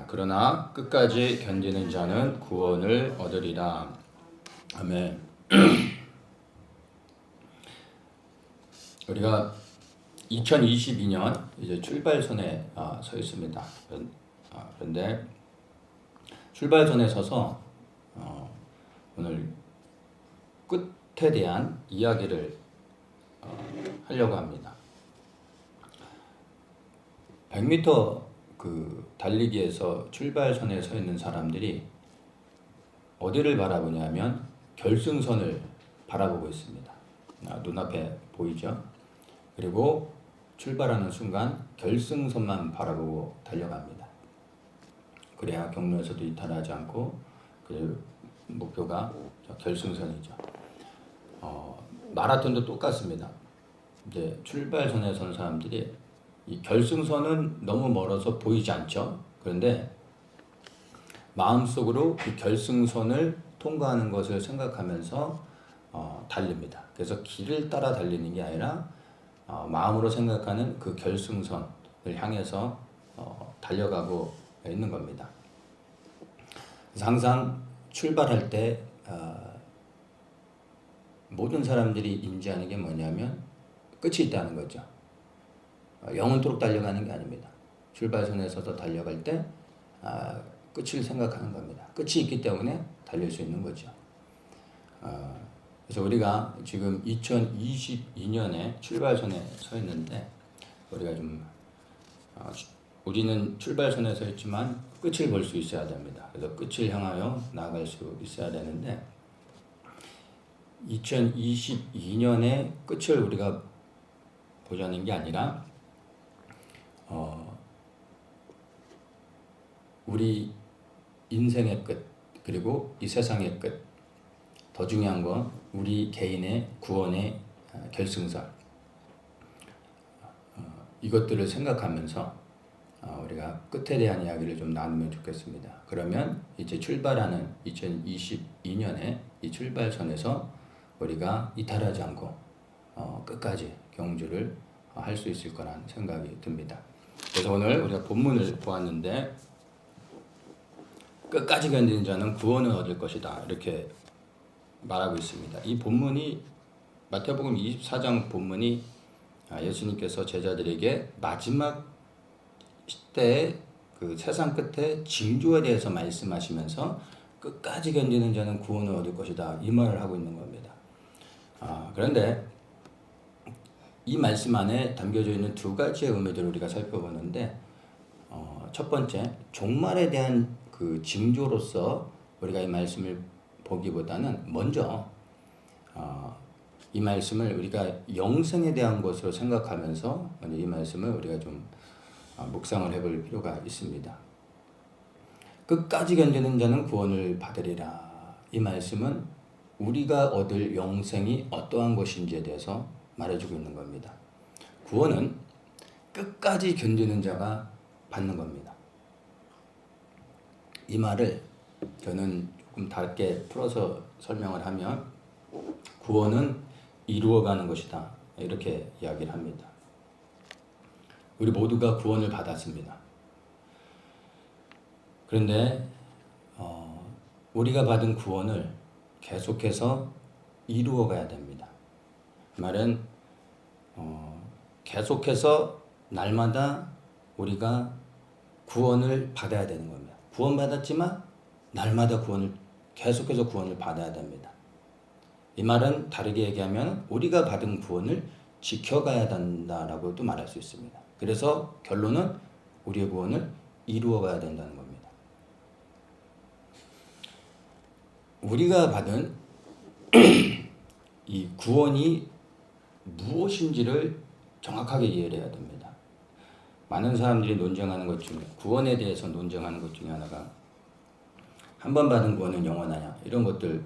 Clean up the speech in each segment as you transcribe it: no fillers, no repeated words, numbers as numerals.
그러나 끝까지 견디는 자는 구원을 얻으리라. 아멘. 우리가 2022년 이제 출발선에 서 있습니다. 그런데 출발선에 서서 오늘 끝에 대한 이야기를 하려고 합니다. 100m 그 달리기에서 출발선에 서 있는 사람들이 어디를 바라보냐면 결승선을 바라보고 있습니다. 눈앞에 보이죠? 그리고 출발하는 순간 결승선만 바라보고 달려갑니다. 그래야 경로에서도 이탈하지 않고 그 목표가 결승선이죠. 마라톤도 똑같습니다. 이제 출발선에 선 사람들이 이 결승선은 너무 멀어서 보이지 않죠. 그런데 마음속으로 그 결승선을 통과하는 것을 생각하면서 달립니다. 그래서 길을 따라 달리는 게 아니라 마음으로 생각하는 그 결승선을 향해서 달려가고 있는 겁니다. 그래서 항상 출발할 때 모든 사람들이 인지하는 게 뭐냐면 끝이 있다는 거죠. 영원토록 달려가는 게 아닙니다. 출발선에서도 달려갈 때 끝을 생각하는 겁니다. 끝이 있기 때문에 달릴 수 있는 거죠. 그래서 우리가 지금 2022년에 출발선에 서 있는데 우리가 좀 우리는 출발선에 서 있지만 끝을 볼 수 있어야 됩니다. 그래서 끝을 향하여 나아갈 수 있어야 되는데 2022년의 끝을 우리가 보자는 게 아니라 우리 인생의 끝 그리고 이 세상의 끝, 더 중요한 건 우리 개인의 구원의 결승선, 이것들을 생각하면서 우리가 끝에 대한 이야기를 좀 나누면 좋겠습니다. 그러면 이제 출발하는 2022년에 이 출발선에서 우리가 이탈하지 않고 끝까지 경주를 할 수 있을 거란 생각이 듭니다. 그래서 오늘 우리가 본문을 보았는데 끝까지 견디는 자는 구원을 얻을 것이다 이렇게 말하고 있습니다. 이 본문이 마태복음 24장 본문이 예수님께서 제자들에게 마지막 시대의 그 세상 끝에 징조에 대해서 말씀하시면서 끝까지 견디는 자는 구원을 얻을 것이다 이 말을 하고 있는 겁니다. 그런데 이 말씀 안에 담겨져 있는 두 가지의 의미들을 우리가 살펴보는데 첫 번째, 종말에 대한 그 징조로서 우리가 이 말씀을 보기보다는 먼저 이 말씀을 우리가 영생에 대한 것으로 생각하면서 이 말씀을 우리가 좀 묵상을 해볼 필요가 있습니다. 끝까지 견디는 자는 구원을 받으리라. 이 말씀은 우리가 얻을 영생이 어떠한 것인지에 대해서 말해주고 있는 겁니다. 구원은 끝까지 견디는 자가 받는 겁니다. 이 말을 저는 조금 다르게 풀어서 설명을 하면 구원은 이루어가는 것이다 이렇게 이야기를 합니다. 우리 모두가 구원을 받았습니다. 그런데 우리가 받은 구원을 계속해서 이루어가야 됩니다. 그 말은 계속해서 날마다 우리가 구원을 받아야 되는 겁니다. 구원받았지만 날마다 계속해서 구원을 받아야 됩니다. 이 말은 다르게 얘기하면 우리가 받은 구원을 지켜가야 된다라고도 말할 수 있습니다. 그래서 결론은 우리의 구원을 이루어가야 된다는 겁니다. 우리가 받은 이 구원이 무엇인지를 정확하게 이해를 해야 됩니다. 많은 사람들이 논쟁하는 것 중에 구원에 대해서 논쟁하는 것 중에 하나가 한 번 받은 구원은 영원하냐 이런 것들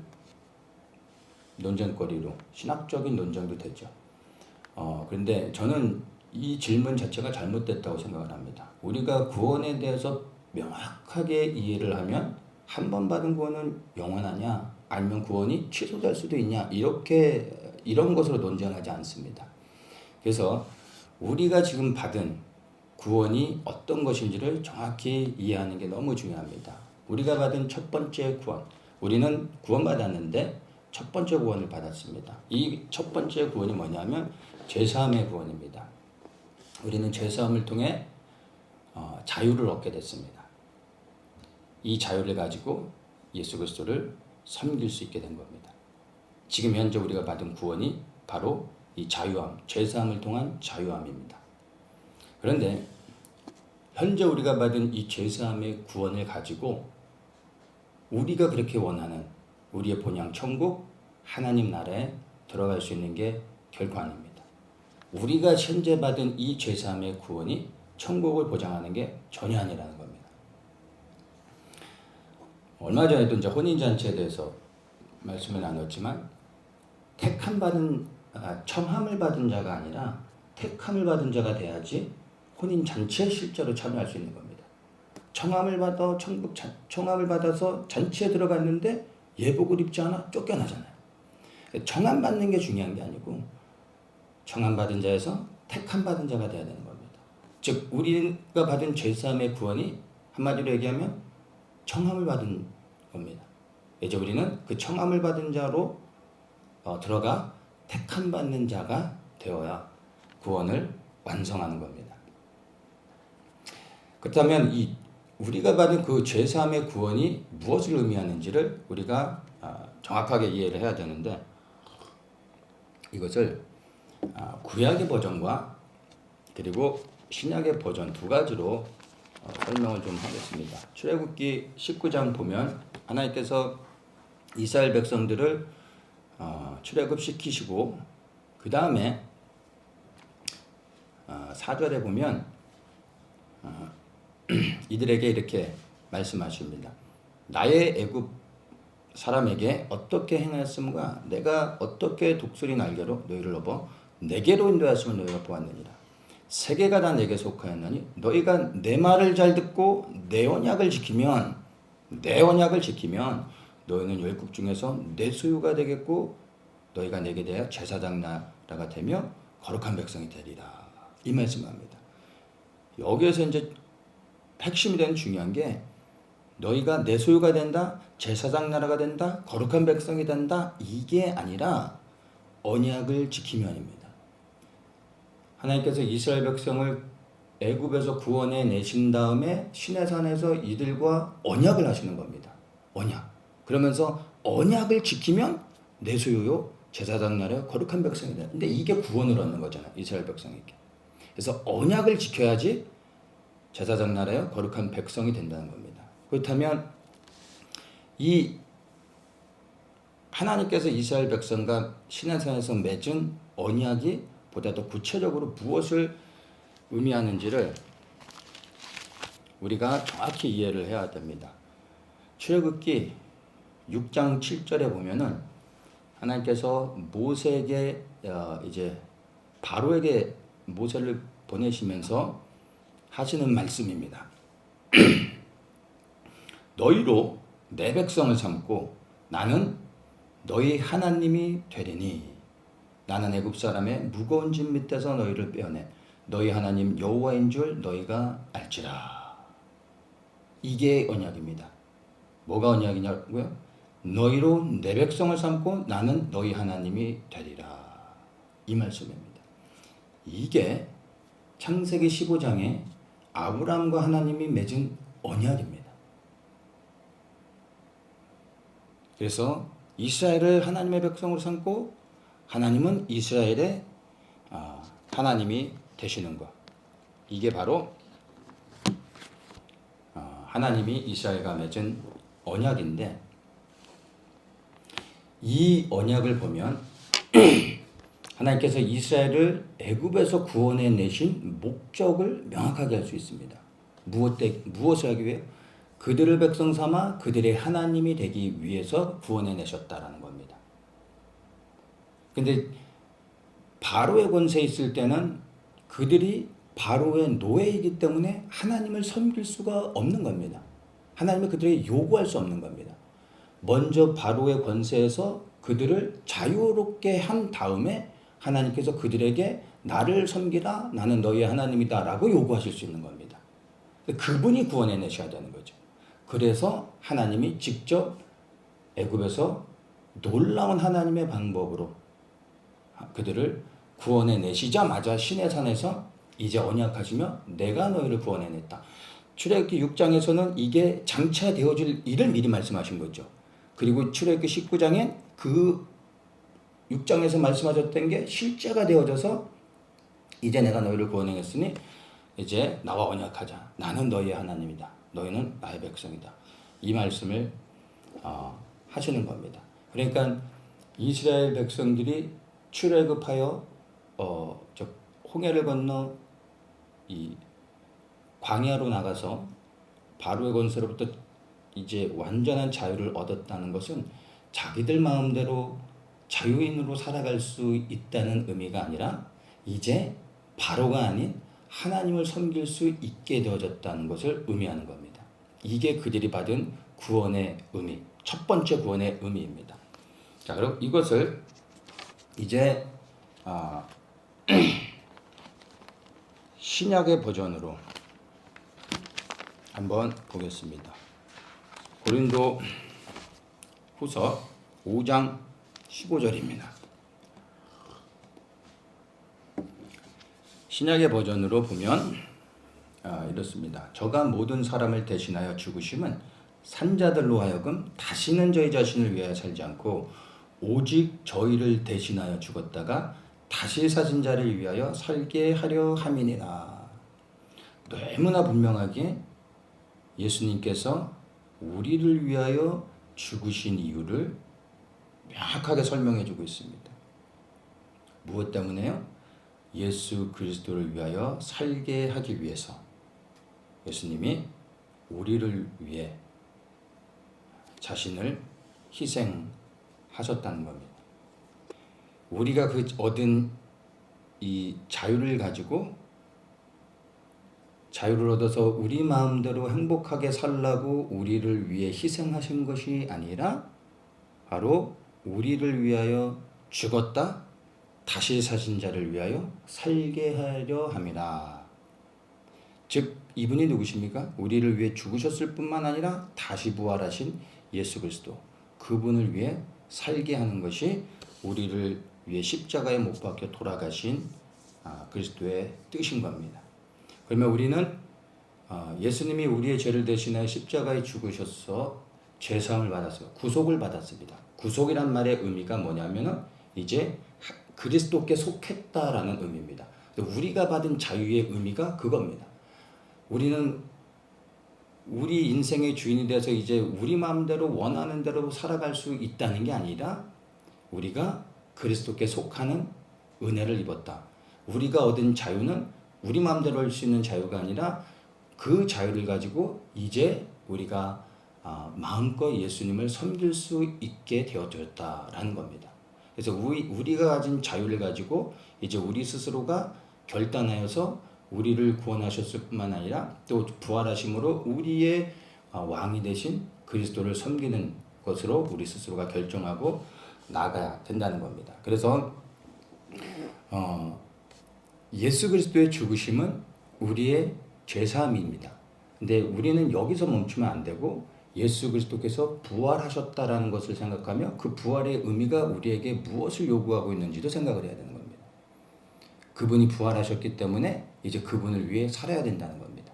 논쟁거리로 신학적인 논쟁도 되죠. 그런데 저는 이 질문 자체가 잘못됐다고 생각을 합니다. 우리가 구원에 대해서 명확하게 이해를 하면 한 번 받은 구원은 영원하냐 아니면 구원이 취소될 수도 있냐 이런 것으로 논쟁하지 않습니다. 그래서 우리가 지금 받은 구원이 어떤 것인지를 정확히 이해하는 게 너무 중요합니다. 우리가 받은 첫 번째 구원, 우리는 구원받았는데 첫 번째 구원을 받았습니다. 이 첫 번째 구원이 뭐냐면 죄사함의 구원입니다. 우리는 죄사함을 통해 자유를 얻게 됐습니다. 이 자유를 가지고 예수 그리스도를 섬길 수 있게 된 겁니다. 지금 현재 우리가 받은 구원이 바로 이 자유함, 죄사함을 통한 자유함입니다. 그런데 현재 우리가 받은 이 죄사함의 구원을 가지고 우리가 그렇게 원하는 우리의 본향 천국 하나님 나라에 들어갈 수 있는 게 결코 아닙니다. 우리가 현재 받은 이 죄사함의 구원이 천국을 보장하는 게 전혀 아니라는 겁니다. 얼마 전에도 이제 혼인잔치에 대해서 말씀을 나눴지만 청함을 받은 자가 아니라 택함을 받은 자가 돼야지 혼인잔치에 실제로 참여할 수 있는 겁니다. 청함을 받아서 잔치에 들어갔는데 예복을 입지 않아 쫓겨나잖아요. 청함 받는 게 중요한 게 아니고 청함 받은 자에서 택함 받은 자가 돼야 되는 겁니다. 즉 우리가 받은 죄사함의 구원이 한마디로 얘기하면 청함을 받은 겁니다. 이제 우리는 그 청함을 받은 자로 들어가 택함 받는 자가 되어야 구원을 완성하는 겁니다. 그렇다면 우리가 받은 그 죄사함의 구원이 무엇을 의미하는지를 우리가 정확하게 이해를 해야 되는데 이것을 구약의 버전과 그리고 신약의 버전 두 가지로 설명을 좀 하겠습니다. 출애굽기 19장 보면 하나님께서 이스라엘 백성들을 출애굽시키시고 그 다음에 4절에 보면 이들에게 이렇게 말씀하십니다. 나의 애굽 사람에게 어떻게 행하였음과 내가 어떻게 독수리 날개로 너희를 업어 내게로 인도하였음을 너희가 보았느니라. 세계가 다 내게 속하였나니 너희가 내 말을 잘 듣고 내 언약을 지키면 너희는 열국 중에서 내 소유가 되겠고 너희가 내게 대하여 제사장 나라가 되며 거룩한 백성이 되리라. 이 말씀합니다. 여기에서 이제 핵심이 되는 중요한 게 너희가 내 소유가 된다, 제사장 나라가 된다, 거룩한 백성이 된다 이게 아니라 언약을 지키면입니다. 하나님께서 이스라엘 백성을 애굽에서 구원해 내신 다음에 시내산에서 이들과 언약을 하시는 겁니다. 언약. 그러면서 언약을 지키면 내 소유요 제사장 나라요 거룩한 백성이 된다. 근데 이게 구원을 얻는 거잖아요. 이스라엘 백성에게. 그래서 언약을 지켜야지 제사장 나라요 거룩한 백성이 된다는 겁니다. 그렇다면 이 하나님께서 이스라엘 백성과 시내산에서 맺은 언약이 보다 더 구체적으로 무엇을 의미하는지를 우리가 정확히 이해를 해야 됩니다. 출애굽기 6장 7절에 보면은 하나님께서 모세에게 이제 바로에게 모세를 보내시면서 하시는 말씀입니다. 너희로 내 백성을 삼고 나는 너희 하나님이 되리니 나는 애굽 사람의 무거운 짐 밑에서 너희를 빼어내 너희 하나님 여호와인 줄 너희가 알지라. 이게 언약입니다. 뭐가 언약이냐고요? 너희로 내 백성을 삼고 나는 너희 하나님이 되리라. 이 말씀입니다. 이게 창세기 15장에 아브라함과 하나님이 맺은 언약입니다. 그래서 이스라엘을 하나님의 백성으로 삼고 하나님은 이스라엘의 하나님이 되시는 것. 이게 바로 하나님이 이스라엘과 맺은 언약인데 이 언약을 보면 하나님께서 이스라엘을 애굽에서 구원해 내신 목적을 명확하게 알 수 있습니다. 무엇을 하기 위해? 그들을 백성 삼아 그들의 하나님이 되기 위해서 구원해 내셨다라는 겁니다. 근데 바로의 권세에 있을 때는 그들이 바로의 노예이기 때문에 하나님을 섬길 수가 없는 겁니다. 하나님이 그들에게 요구할 수 없는 겁니다. 먼저 바로의 권세에서 그들을 자유롭게 한 다음에 하나님께서 그들에게 나를 섬기라, 나는 너희의 하나님이다 라고 요구하실 수 있는 겁니다. 그분이 구원해내셔야 되는 거죠. 그래서 하나님이 직접 애굽에서 놀라운 하나님의 방법으로 그들을 구원해내시자마자 시내산에서 이제 언약하시며 내가 너희를 구원해냈다. 출애굽기 6장에서는 이게 장차 되어질 일을 미리 말씀하신 거죠. 그리고 출애굽기 19장엔 그 6장에서 말씀하셨던 게 실제가 되어져서 이제 내가 너희를 구원했으니 이제 나와 언약하자. 나는 너희의 하나님이다. 너희는 나의 백성이다. 이 말씀을 하시는 겁니다. 그러니까 이스라엘 백성들이 출애굽하여 홍해를 건너 이 광야로 나가서 바로의 권세로부터 이제 완전한 자유를 얻었다는 것은 자기들 마음대로 자유인으로 살아갈 수 있다는 의미가 아니라 이제 바로가 아닌 하나님을 섬길 수 있게 되어졌다는 것을 의미하는 겁니다. 이게 그들이 받은 구원의 의미, 첫 번째 구원의 의미입니다. 자, 그럼 이것을 이제 신약의 버전으로 한번 보겠습니다. 고린도 후서 5장 15절입니다. 신약의 버전으로 보면 이렇습니다. 저가 모든 사람을 대신하여 죽으심은 산자들로 하여금 다시는 저희 자신을 위하여 살지 않고 오직 저희를 대신하여 죽었다가 다시 사신 자를 위하여 살게 하려 함이니라. 너무나 분명하게 예수님께서 우리를 위하여 죽으신 이유를 명확하게 설명해 주고 있습니다. 무엇 때문에요? 예수 그리스도를 위하여 살게 하기 위해서 예수님이 우리를 위해 자신을 희생하셨다는 겁니다. 우리가 그 얻은 이 자유를 가지고 자유를 얻어서 우리 마음대로 행복하게 살라고 우리를 위해 희생하신 것이 아니라 바로 우리를 위하여 죽었다 다시 사신 자를 위하여 살게 하려 함이라. 즉 이분이 누구십니까? 우리를 위해 죽으셨을 뿐만 아니라 다시 부활하신 예수 그리스도, 그분을 위해 살게 하는 것이 우리를 위해 십자가에 못 박혀 돌아가신 그리스도의 뜻인 겁니다. 그러면 우리는 예수님이 우리의 죄를 대신하여 십자가에 죽으셔서 죄사함을 받았어요. 구속을 받았습니다. 구속이란 말의 의미가 뭐냐면은 이제 그리스도께 속했다라는 의미입니다. 우리가 받은 자유의 의미가 그겁니다. 우리는 우리 인생의 주인이 돼서 이제 우리 마음대로 원하는 대로 살아갈 수 있다는 게 아니라 우리가 그리스도께 속하는 은혜를 입었다. 우리가 얻은 자유는 우리 마음대로 할 수 있는 자유가 아니라 그 자유를 가지고 이제 우리가 마음껏 예수님을 섬길 수 있게 되어졌다라는 겁니다. 그래서 우리가 가진 자유를 가지고 이제 우리 스스로가 결단하여서 우리를 구원하셨을 뿐만 아니라 또 부활하심으로 우리의 왕이 되신 그리스도를 섬기는 것으로 우리 스스로가 결정하고 나가야 된다는 겁니다. 그래서 예수 그리스도의 죽으심은 우리의 죄사함입니다. 근데 우리는 여기서 멈추면 안 되고 예수 그리스도께서 부활하셨다라는 것을 생각하며 그 부활의 의미가 우리에게 무엇을 요구하고 있는지도 생각을 해야 되는 겁니다. 그분이 부활하셨기 때문에 이제 그분을 위해 살아야 된다는 겁니다.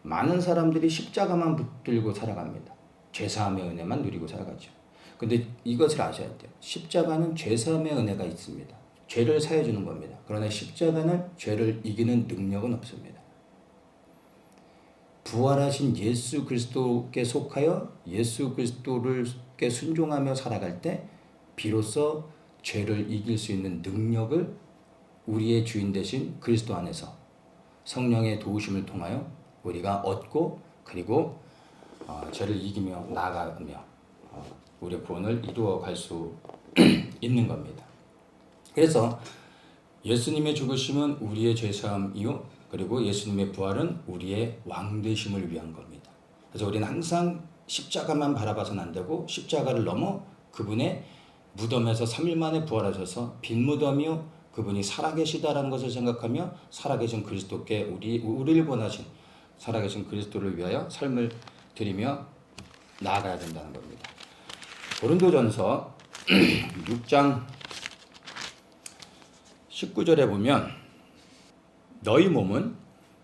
많은 사람들이 십자가만 붙들고 살아갑니다. 죄사함의 은혜만 누리고 살아가죠. 근데 이것을 아셔야 돼요. 십자가는 죄사함의 은혜가 있습니다. 죄를 사해 주는 겁니다. 그러나 십자가는 죄를 이기는 능력은 없습니다. 부활하신 예수 그리스도께 속하여 예수 그리스도께 순종하며 살아갈 때 비로소 죄를 이길 수 있는 능력을 우리의 주인 되신 그리스도 안에서 성령의 도우심을 통하여 우리가 얻고 그리고 죄를 이기며 나아가며 우리의 구원을 이루어 갈 수 있는 겁니다. 그래서 예수님의 죽으심은 우리의 죄사함이요 그리고 예수님의 부활은 우리의 왕되심을 위한 겁니다. 그래서 우리는 항상 십자가만 바라봐서는 안 되고 십자가를 넘어 그분의 무덤에서 3일 만에 부활하셔서 빈 무덤이요 그분이 살아계시다라는 것을 생각하며 살아계신 그리스도께 우리를 원하신 살아계신 그리스도를 위하여 삶을 드리며 나아가야 된다는 겁니다. 고린도전서 6장 19절에 보면 너희 몸은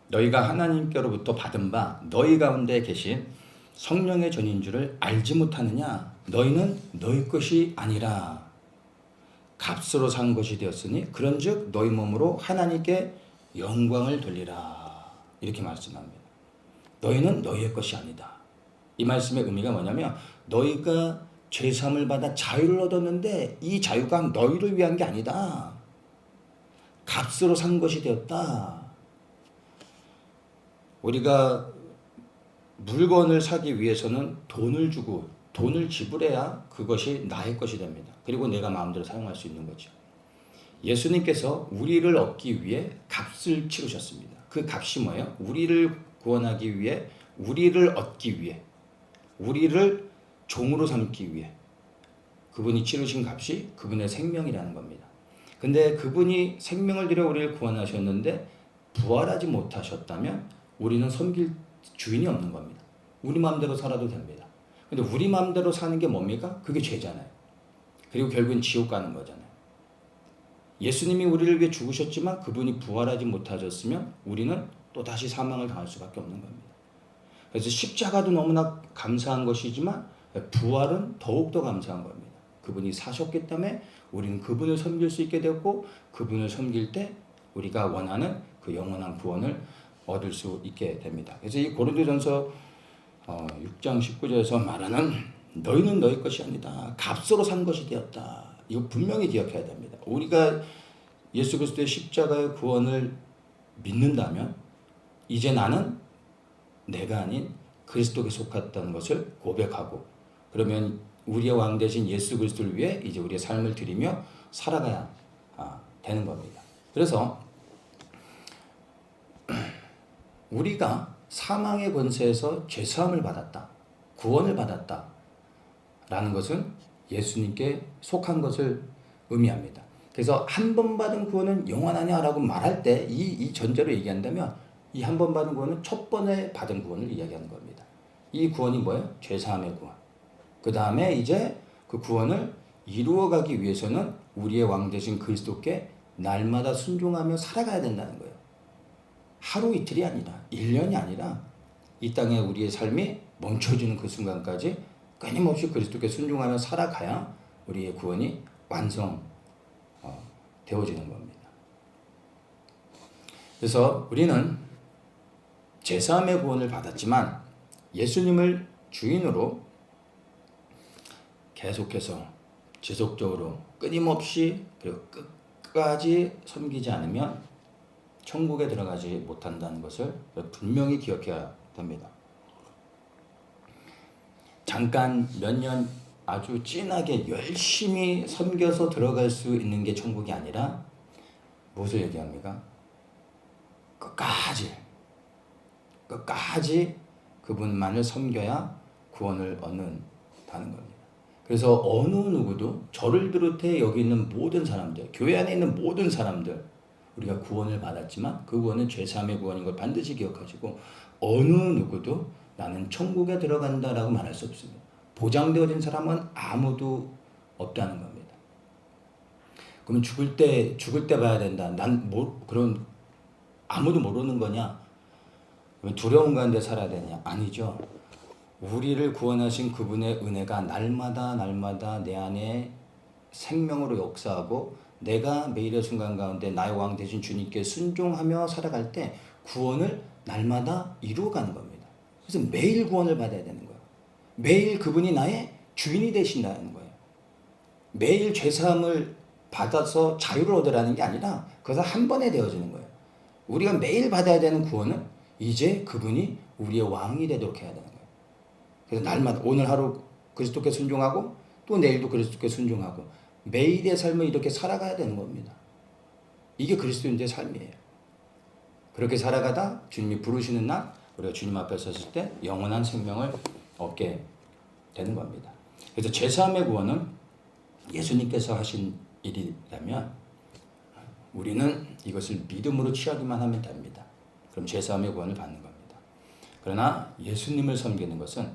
너희가 하나님께로부터 받은 바 너희 가운데 계신 성령의 전인 줄을 알지 못하느냐? 너희는 너희 것이 아니라 값으로 산 것이 되었으니 그런즉 너희 몸으로 하나님께 영광을 돌리라. 이렇게 말씀합니다. 너희는 너희의 것이 아니다. 이 말씀의 의미가 뭐냐면 너희가 죄사함을 받아 자유를 얻었는데 이 자유가 너희를 위한 게 아니다. 값으로 산 것이 되었다. 우리가 물건을 사기 위해서는 돈을 주고 돈을 지불해야 그것이 나의 것이 됩니다. 그리고 내가 마음대로 사용할 수 있는 거죠. 예수님께서 우리를 얻기 위해 값을 치르셨습니다. 그 값이 뭐예요? 우리를 구원하기 위해, 우리를 얻기 위해, 우리를 종으로 삼기 위해 그분이 치르신 값이 그분의 생명이라는 겁니다. 근데 그분이 생명을 들여 우리를 구원하셨는데 부활하지 못하셨다면 우리는 섬길 주인이 없는 겁니다. 우리 마음대로 살아도 됩니다. 근데 우리 마음대로 사는 게 뭡니까? 그게 죄잖아요. 그리고 결국은 지옥 가는 거잖아요. 예수님이 우리를 위해 죽으셨지만 그분이 부활하지 못하셨으면 우리는 또 다시 사망을 당할 수밖에 없는 겁니다. 그래서 십자가도 너무나 감사한 것이지만 부활은 더욱더 감사한 겁니다. 그분이 사셨기 때문에 우리는 그분을 섬길 수 있게 되었고 그분을 섬길 때 우리가 원하는 그 영원한 구원을 얻을 수 있게 됩니다. 그래서 이 고린도전서 6장 19절에서 말하는 너희는 너희 것이 아니다. 값으로 산 것이 되었다. 이거 분명히 기억해야 됩니다. 우리가 예수 그리스도의 십자가의 구원을 믿는다면 이제 나는 내가 아닌 그리스도께 속했다는 것을 고백하고 그러면 우리의 왕 되신 예수 그리스도를 위해 이제 우리의 삶을 드리며 살아가야 되는 겁니다. 그래서 우리가 사망의 권세에서 죄사함을 받았다. 구원을 받았다. 라는 것은 예수님께 속한 것을 의미합니다. 그래서 한 번 받은 구원은 영원하냐 라고 말할 때 이 전제로 얘기한다면 이 한 번 받은 구원은 첫 번에 받은 구원을 이야기하는 겁니다. 이 구원이 뭐예요? 죄사함의 구원. 그 다음에 이제 그 구원을 이루어가기 위해서는 우리의 왕 되신 그리스도께 날마다 순종하며 살아가야 된다는 거예요. 하루 이틀이 아니라 1년이 아니라 이 땅에 우리의 삶이 멈춰지는 그 순간까지 끊임없이 그리스도께 순종하며 살아가야 우리의 구원이 완성 되어지는 겁니다. 그래서 우리는 제사함의 구원을 받았지만 예수님을 주인으로 계속해서 지속적으로 끊임없이 그리고 끝까지 섬기지 않으면 천국에 들어가지 못한다는 것을 분명히 기억해야 됩니다. 잠깐 몇 년 아주 진하게 열심히 섬겨서 들어갈 수 있는 게 천국이 아니라 무엇을 얘기합니까? 끝까지 그분만을 섬겨야 구원을 얻는다는 겁니다. 그래서 어느 누구도 저를 비롯해 여기 있는 모든 사람들, 교회 안에 있는 모든 사람들 우리가 구원을 받았지만 그 구원은 죄사함의 구원인 걸 반드시 기억하시고 어느 누구도 나는 천국에 들어간다라고 말할 수 없습니다. 보장되어진 사람은 아무도 없다는 겁니다. 그러면 죽을 때 봐야 된다. 그런 아무도 모르는 거냐? 두려운 가운데 살아야 되냐? 아니죠. 우리를 구원하신 그분의 은혜가 날마다 내 안에 생명으로 역사하고 내가 매일의 순간 가운데 나의 왕 되신 주님께 순종하며 살아갈 때 구원을 날마다 이루어가는 겁니다. 그래서 매일 구원을 받아야 되는 거예요. 매일 그분이 나의 주인이 되신다는 거예요. 매일 죄사함을 받아서 자유를 얻으라는 게 아니라 그것은 한 번에 되어지는 거예요. 우리가 매일 받아야 되는 구원은 이제 그분이 우리의 왕이 되도록 해야 되는 거예요. 그래서 날마다 오늘 하루 그리스도께 순종하고 또 내일도 그리스도께 순종하고 매일의 삶을 이렇게 살아가야 되는 겁니다. 이게 그리스도인의 삶이에요. 그렇게 살아가다 주님이 부르시는 날 우리가 주님 앞에 섰을 때 영원한 생명을 얻게 되는 겁니다. 그래서 제사함의 구원은 예수님께서 하신 일이라면 우리는 이것을 믿음으로 취하기만 하면 됩니다. 그럼 죄사함의 구원을 받는 겁니다. 그러나 예수님을 섬기는 것은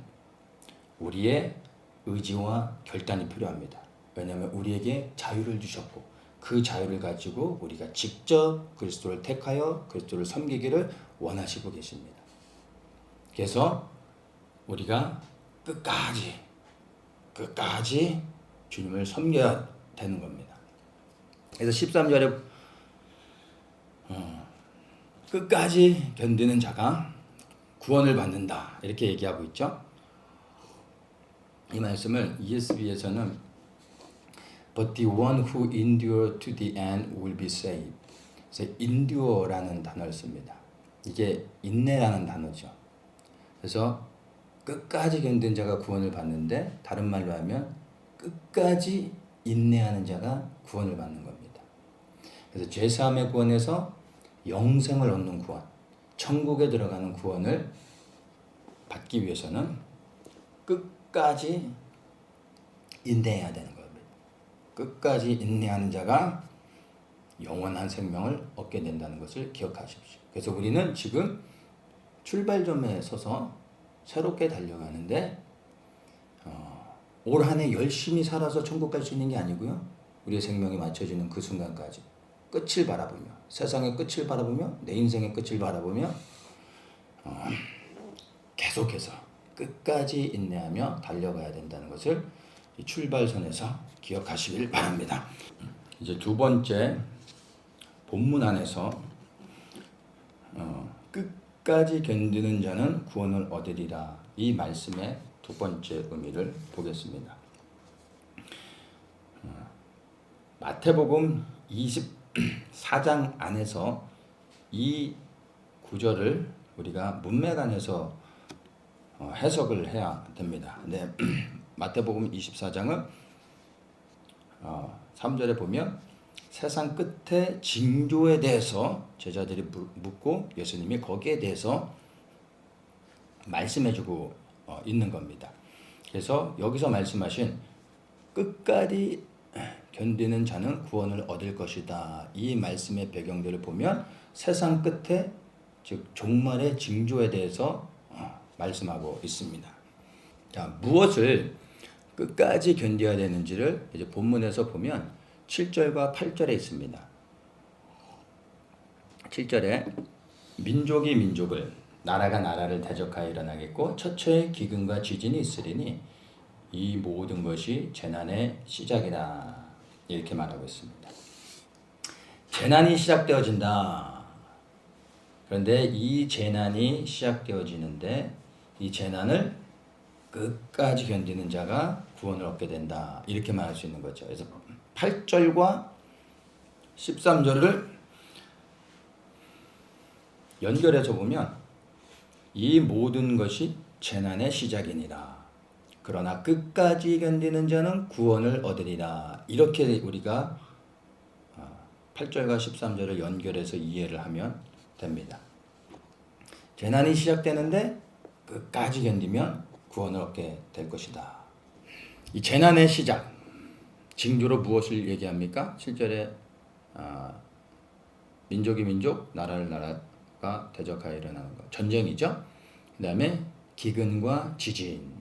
우리의 의지와 결단이 필요합니다. 왜냐하면 우리에게 자유를 주셨고 그 자유를 가지고 우리가 직접 그리스도를 택하여 그리스도를 섬기기를 원하시고 계십니다. 그래서 우리가 끝까지 주님을 섬겨야 되는 겁니다. 그래서 13절에 끝까지 견디는 자가 구원을 받는다 이렇게 얘기하고 있죠. 이 말씀을 ESV에서는 But the one who endure to the end will be saved. 그래서 endure라는 단어를 씁니다. 이게 인내라는 단어죠. 그래서 끝까지 견딘 자가 구원을 받는데 다른 말로 하면 끝까지 인내하는 자가 구원을 받는 겁니다. 그래서 죄사함의 구원에서 영생을 얻는 구원, 천국에 들어가는 구원을 받기 위해서는 끝까지 인내해야 되는 겁니다. 끝까지 인내하는 자가 영원한 생명을 얻게 된다는 것을 기억하십시오. 그래서 우리는 지금 출발점에 서서 새롭게 달려가는데 올 한 해 열심히 살아서 천국 갈 수 있는 게 아니고요. 우리의 생명이 맞춰지는 그 순간까지 끝을 바라보며 세상의 끝을 바라보며 내 인생의 끝을 바라보며 계속해서 끝까지 인내하며 달려가야 된다는 것을 이 출발선에서 기억하시길 바랍니다. 이제 두 번째 본문 안에서 끝까지 견디는 자는 구원을 얻으리라 이 말씀의 두 번째 의미를 보겠습니다. 마태복음 24장 안에서 이 구절을 우리가 문맥안에서 해석을 해야 됩니다. 근데 마태복음 24장은 3절에 보면 세상 끝에 징조에 대해서 제자들이 묻고 예수님이 거기에 대해서 말씀해주고 있는 겁니다. 그래서 여기서 말씀하신 끝까지 견디는 자는 구원을 얻을 것이다. 이 말씀의 배경들을 보면 세상 끝에 즉 종말의 징조에 대해서 말씀하고 있습니다. 자, 무엇을 끝까지 견뎌야 되는지를 이제 본문에서 보면 7절과 8절에 있습니다. 7절에 민족이 민족을 나라가 나라를 대적하여 일어나겠고 처처의 기근과 지진이 있으리니 이 모든 것이 재난의 시작이다. 이렇게 말하고 있습니다. 재난이 시작되어진다. 그런데 이 재난이 시작되어지는데 이 재난을 끝까지 견디는 자가 구원을 얻게 된다. 이렇게 말할 수 있는 거죠. 그래서 8절과 13절을 연결해서 보면 이 모든 것이 재난의 시작이니라. 그러나 끝까지 견디는 자는 구원을 얻으리라. 이렇게 우리가 8절과 13절을 연결해서 이해를 하면 됩니다. 재난이 시작되는데 끝까지 견디면 구원을 얻게 될 것이다. 이 재난의 시작, 징조로 무엇을 얘기합니까? 7절에 민족이 민족, 나라를 나라가 대적하여 일어나는 것, 전쟁이죠. 그 다음에 기근과 지진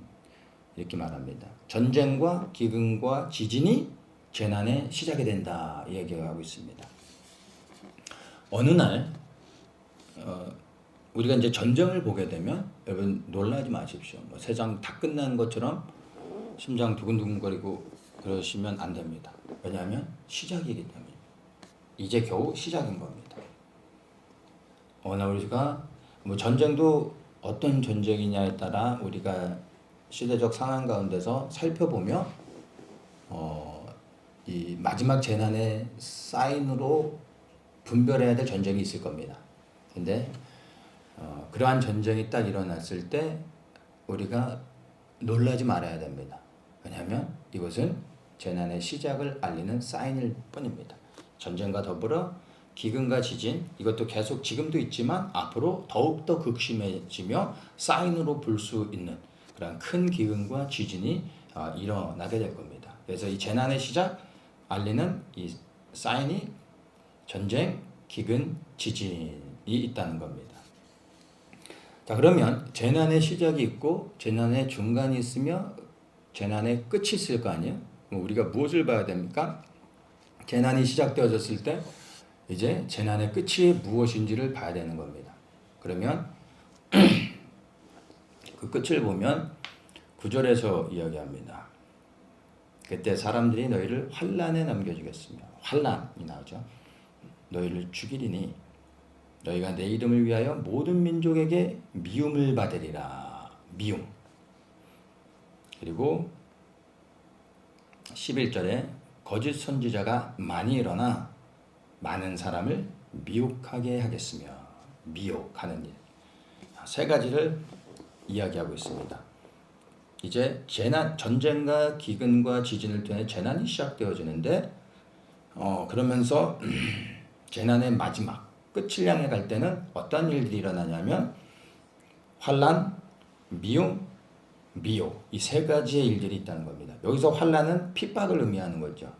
이렇게 말합니다. 전쟁과 기근과 지진이 재난의 시작이 된다 얘기하고 있습니다. 어느 날 우리가 이제 전쟁을 보게 되면 여러분 놀라지 마십시오. 뭐 세상 다 끝난 것처럼 심장 두근두근거리고 그러시면 안 됩니다. 왜냐하면 시작이기 때문에 이제 겨우 시작인 겁니다. 어느 날 우리가 뭐 전쟁도 어떤 전쟁이냐에 따라 우리가 시대적 상황 가운데서 살펴보며 이 마지막 재난의 사인으로 분별해야 될 전쟁이 있을 겁니다. 근데 그러한 전쟁이 딱 일어났을 때 우리가 놀라지 말아야 됩니다. 왜냐하면 이것은 재난의 시작을 알리는 사인일 뿐입니다. 전쟁과 더불어 기근과 지진, 이것도 계속 지금도 있지만 앞으로 더욱더 극심해지며 사인으로 볼 수 있는 그런 큰 기근과 지진이 일어나게 될 겁니다. 그래서 이 재난의 시작 알리는 이 사인이 전쟁, 기근, 지진이 있다는 겁니다. 자, 그러면 재난의 시작이 있고 재난의 중간이 있으며 재난의 끝이 있을 거 아니에요? 우리가 무엇을 봐야 됩니까? 재난이 시작되어졌을 때 이제 재난의 끝이 무엇인지를 봐야 되는 겁니다. 그러면 그 끝을 보면 9절에서 이야기합니다. 그때 사람들이 너희를 환난에 넘겨주겠으며, 환난이 나오죠. 너희를 죽이리니 너희가 내 이름을 위하여 모든 민족에게 미움을 받으리라. 미움. 그리고 11절에 거짓 선지자가 많이 일어나 많은 사람을 미혹하게 하겠으며, 미혹하는 일. 세 가지를 이야기하고 있습니다. 이제 재난, 전쟁과 기근과 지진을 통해 재난이 시작되어지는데 그러면서 재난의 마지막 끝을 향해 갈 때는 어떤 일들이 일어나냐면 환난, 미움, 미혹, 이 세 가지의 일들이 있다는 겁니다. 여기서 환난은 핍박을 의미하는 거죠.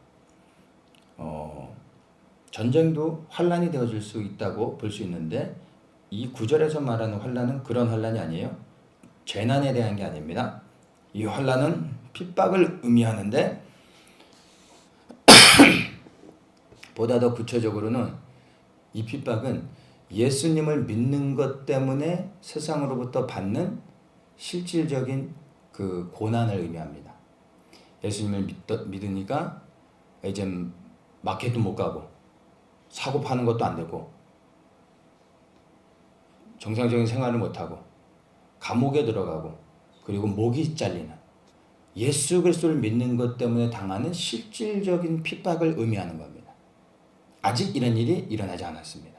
전쟁도 환난이 되어질 수 있다고 볼 수 있는데 이 구절에서 말하는 환난은 그런 환난이 아니에요. 재난에 대한 게 아닙니다. 이 환난은 핍박을 의미하는데 보다 더 구체적으로는 이 핍박은 예수님을 믿는 것 때문에 세상으로부터 받는 실질적인 그 고난을 의미합니다. 예수님을 믿으니까 이제 마켓도 못 가고 사고 파는 것도 안 되고 정상적인 생활을 못 하고 감옥에 들어가고 그리고 목이 잘리는 예수 그리스도를 믿는 것 때문에 당하는 실질적인 핍박을 의미하는 겁니다. 아직 이런 일이 일어나지 않았습니다.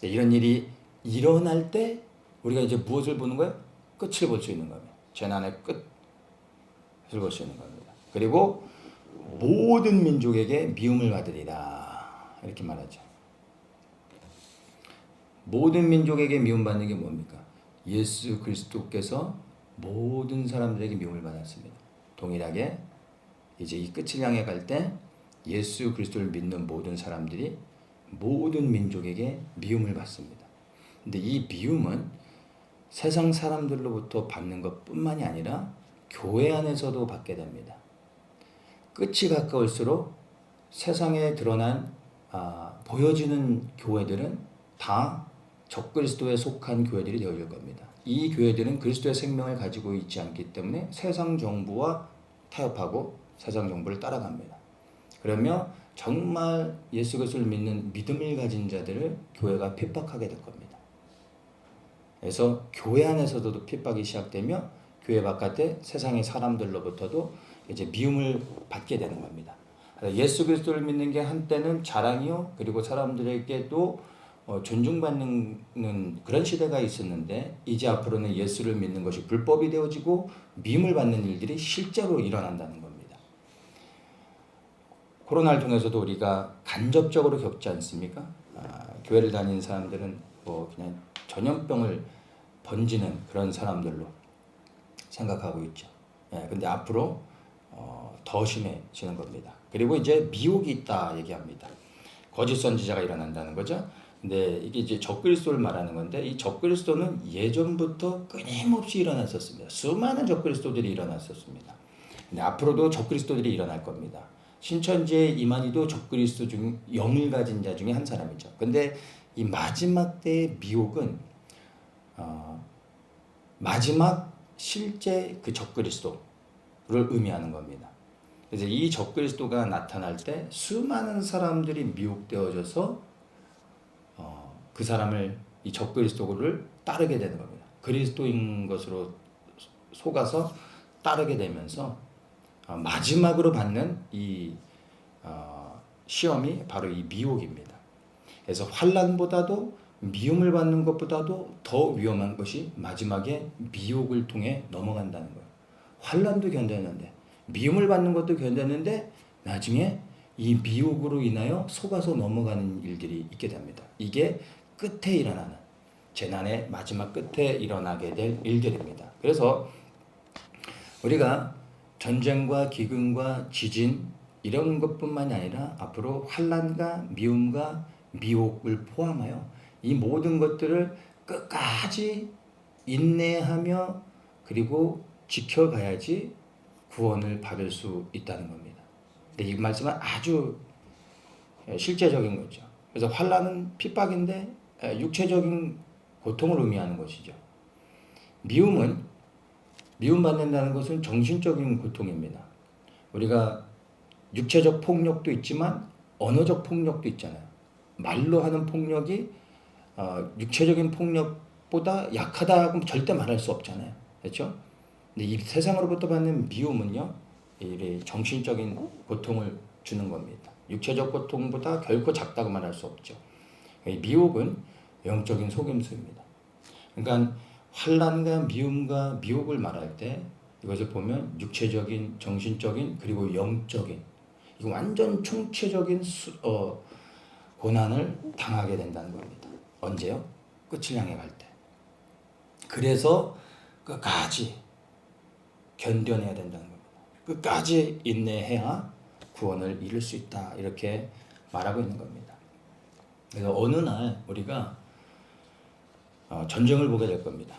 이런 일이 일어날 때 우리가 이제 무엇을 보는 거예요? 끝을 볼 수 있는 겁니다. 재난의 끝을 볼 수 있는 겁니다. 그리고 모든 민족에게 미움을 받으리라 이렇게 말하죠. 모든 민족에게 미움받는 게 뭡니까? 예수 그리스도께서 모든 사람들에게 미움을 받았습니다. 동일하게 이제 이 끝을 향해 갈 때 예수 그리스도를 믿는 모든 사람들이 모든 민족에게 미움을 받습니다. 근데 이 미움은 세상 사람들로부터 받는 것뿐만이 아니라 교회 안에서도 받게 됩니다. 끝이 가까울수록 세상에 드러난 보여지는 교회들은 다 적그리스도에 속한 교회들이 되어질 겁니다. 이 교회들은 그리스도의 생명을 가지고 있지 않기 때문에 세상 정부와 타협하고 세상 정부를 따라갑니다. 그러면 정말 예수 그리스도를 믿는 믿음을 가진 자들을 교회가 핍박하게 될 겁니다. 그래서 교회 안에서도 핍박이 시작되며 교회 바깥에 세상의 사람들로부터도 이제 미움을 받게 되는 겁니다. 예수 그리스도를 믿는 게 한때는 자랑이요, 그리고 사람들에게도 존중받는 그런 시대가 있었는데 이제 앞으로는 예수를 믿는 것이 불법이 되어지고 미움을 받는 일들이 실제로 일어난다는 겁니다. 코로나를 통해서도 우리가 간접적으로 겪지 않습니까? 교회를 다니는 사람들은 뭐 그냥 전염병을 번지는 그런 사람들로 생각하고 있죠. 근데 앞으로 더 심해지는 겁니다. 그리고 이제 미혹이 있다 얘기합니다. 거짓 선지자가 일어난다는 거죠. 근데 이게 이제 적그리스도를 말하는 건데 이 적그리스도는 예전부터 끊임없이 일어났었습니다. 수많은 적그리스도들이 일어났었습니다. 근데 앞으로도 적그리스도들이 일어날 겁니다. 신천지의 이만희도 적그리스도 중 영을 가진 자 중에 한 사람이죠. 근데 이 마지막 때의 미혹은 마지막 실제 그 적그리스도를 의미하는 겁니다. 그래서 이 적그리스도가 나타날 때 수많은 사람들이 미혹되어져서 그 사람을 이 적그리스도를 따르게 되는 겁니다. 그리스도인 것으로 속아서 따르게 되면서 마지막으로 받는 이 시험이 바로 이 미혹입니다. 그래서 환난보다도 미움을 받는 것보다도 더 위험한 것이 마지막에 미혹을 통해 넘어간다는 거예요. 환난도 견뎠는데 미움을 받는 것도 견뎠는데 나중에 이 미혹으로 인하여 속아서 넘어가는 일들이 있게 됩니다. 이게 끝에 일어나는 재난의 마지막 끝에 일어나게 될 일들입니다. 그래서 우리가 전쟁과 기근과 지진 이런 것뿐만이 아니라 앞으로 환난과 미움과 미혹을 포함하여 이 모든 것들을 끝까지 인내하며 그리고 지켜가야지 구원을 받을 수 있다는 겁니다. 근데 이 말씀은 아주 실제적인 거죠. 그래서 환난은 핍박인데 육체적인 고통을 의미하는 것이죠. 미움받는다는 것은 정신적인 고통입니다. 우리가 육체적 폭력도 있지만 언어적 폭력도 있잖아요. 말로 하는 폭력이 육체적인 폭력보다 약하다고 절대 말할 수 없잖아요. 그렇죠? 근데 이 세상으로부터 받는 미움은요, 이 정신적인 고통을 주는 겁니다. 육체적 고통보다 결코 작다고 말할 수 없죠. 이 미혹은 영적인 속임수입니다. 그러니까 환난과 미움과 미혹을 말할 때 이것을 보면 육체적인, 정신적인 그리고 영적인 이거 완전 총체적인 고난을 당하게 된다는 겁니다. 언제요? 끝을 향해 갈 때. 그래서 끝까지 견뎌내야 된다는 겁니다. 끝까지 인내해야 구원을 이룰 수 있다. 이렇게 말하고 있는 겁니다. 그래서 어느 날 우리가 전쟁을 보게 될 겁니다.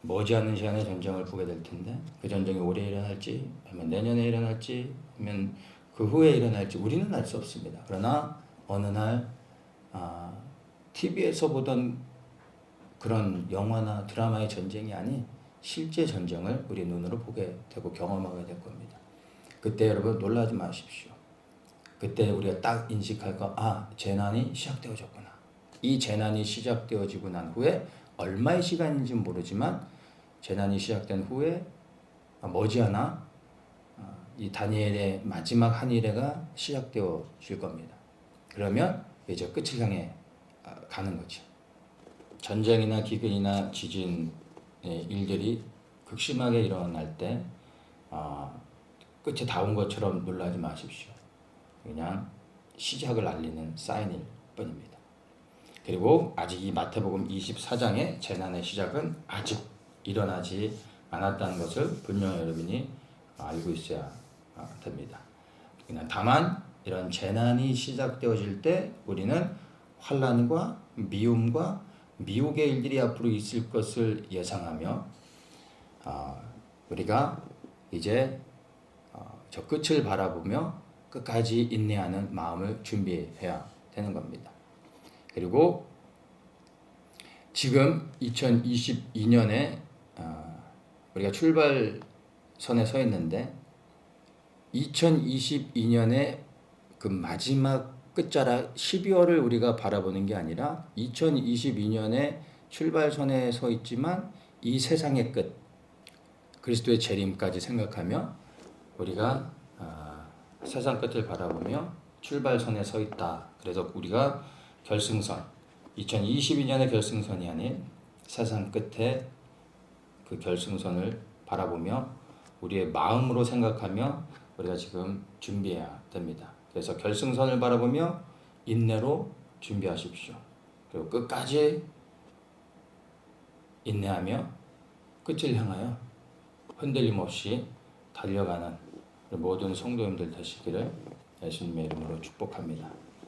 머지않은 시간에 전쟁을 보게 될 텐데 그 전쟁이 올해 일어날지 아니면 내년에 일어날지 아니면 그 후에 일어날지 우리는 알 수 없습니다. 그러나 어느 날 TV에서 보던 그런 영화나 드라마의 전쟁이 아닌 실제 전쟁을 우리 눈으로 보게 되고 경험하게 될 겁니다. 그때 여러분 놀라지 마십시오. 그때 우리가 딱 인식할 거, 재난이 시작되어졌구나. 이 재난이 시작되어지고 난 후에 얼마의 시간인지 모르지만 재난이 시작된 후에 머지않아 이 다니엘의 마지막 한 일회가 시작되어질 겁니다. 그러면 이제 끝을 향해 가는 거죠. 전쟁이나 기근이나 지진의 일들이 극심하게 일어날 때 끝에 다 온 것처럼 놀라지 마십시오. 그냥 시작을 알리는 사인일 뿐입니다. 그리고 아직 이 마태복음 24장의 재난의 시작은 아직 일어나지 않았다는 것을 분명히 여러분이 알고 있어야 됩니다. 그냥 다만 이런 재난이 시작되어질 때 우리는 환난과 미움과 미혹의 일들이 앞으로 있을 것을 예상하며 우리가 이제 저 끝을 바라보며 끝까지 인내하는 마음을 준비해야 되는 겁니다. 그리고 지금 2022년에 우리가 출발선에 서 있는데 2022년에 그 마지막 끝자락 12월을 우리가 바라보는 게 아니라 2022년에 출발선에 서 있지만 이 세상의 끝 그리스도의 재림까지 생각하며 우리가 세상 끝을 바라보며 출발선에 서 있다. 그래서 우리가 결승선 2022년의 결승선이 아닌 세상 끝에 그 결승선을 바라보며 우리의 마음으로 생각하며 우리가 지금 준비해야 됩니다. 그래서 결승선을 바라보며 인내로 준비하십시오. 그리고 끝까지 인내하며 끝을 향하여 흔들림 없이 달려가는 모든 성도님들 되시기를 예수님의 이름으로 축복합니다.